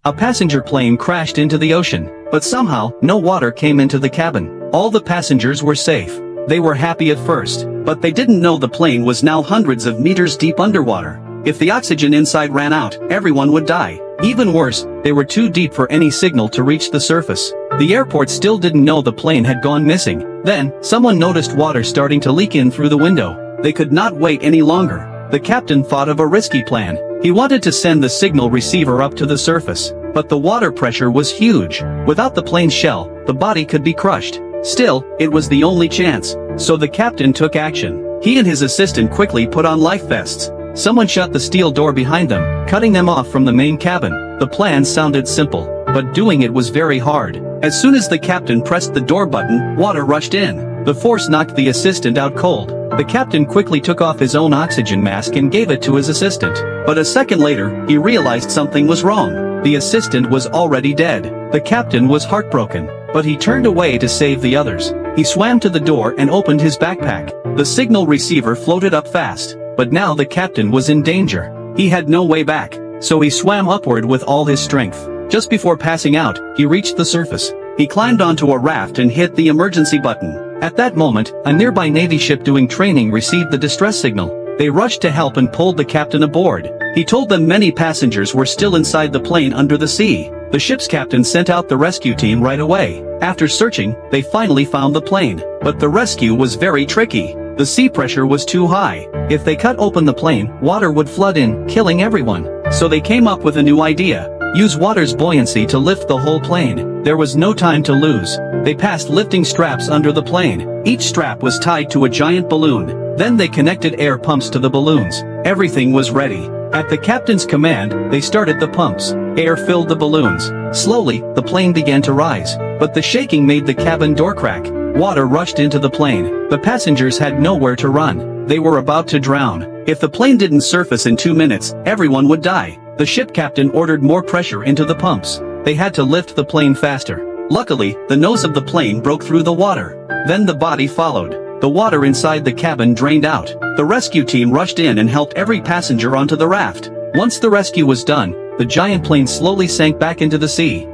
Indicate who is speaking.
Speaker 1: A passenger plane crashed into the ocean, but somehow, no water came into the cabin. All the passengers were safe. They were happy at first, but they didn't know the plane was now hundreds of meters deep underwater. If the oxygen inside ran out, everyone would die. Even worse, they were too deep for any signal to reach the surface. The airport still didn't know the plane had gone missing. Then, someone noticed water starting to leak in through the window. They could not wait any longer. The captain thought of a risky plan. He wanted to send the signal receiver up to the surface. But the water pressure was huge. Without the plane's shell, the body could be crushed. Still, it was the only chance. So the captain took action. He and his assistant quickly put on life vests. Someone shut the steel door behind them, cutting them off from the main cabin. The plan sounded simple, but doing it was very hard. As soon as the captain pressed the door button, water rushed in. The force knocked the assistant out cold. The captain quickly took off his own oxygen mask and gave it to his assistant. But a second later, he realized something was wrong. The assistant was already dead. The captain was heartbroken, but he turned away to save the others. He swam to the door and opened his backpack. The signal receiver floated up fast, but now the captain was in danger. He had no way back, so he swam upward with all his strength. Just before passing out, he reached the surface. He climbed onto a raft and hit the emergency button. At that moment, a nearby Navy ship doing training received the distress signal. They rushed to help and pulled the captain aboard. He told them many passengers were still inside the plane under the sea. The ship's captain sent out the rescue team right away. After searching, they finally found the plane. But the rescue was very tricky. The sea pressure was too high. If they cut open the plane, water would flood in, killing everyone. So they came up with a new idea. Use water's buoyancy to lift the whole plane. There was no time to lose. They passed lifting straps under the plane. Each strap was tied to a giant balloon. Then they connected air pumps to the balloons. Everything was ready. At the captain's command, they started the pumps. Air filled the balloons. Slowly, the plane began to rise. But the shaking made the cabin door crack. Water rushed into the plane. The passengers had nowhere to run. They were about to drown. If the plane didn't surface in 2 minutes, everyone would die. The ship captain ordered more pressure into the pumps. They had to lift the plane faster. Luckily, the nose of the plane broke through the water. Then the body followed. The water inside the cabin drained out. The rescue team rushed in and helped every passenger onto the raft. Once the rescue was done, the giant plane slowly sank back into the sea.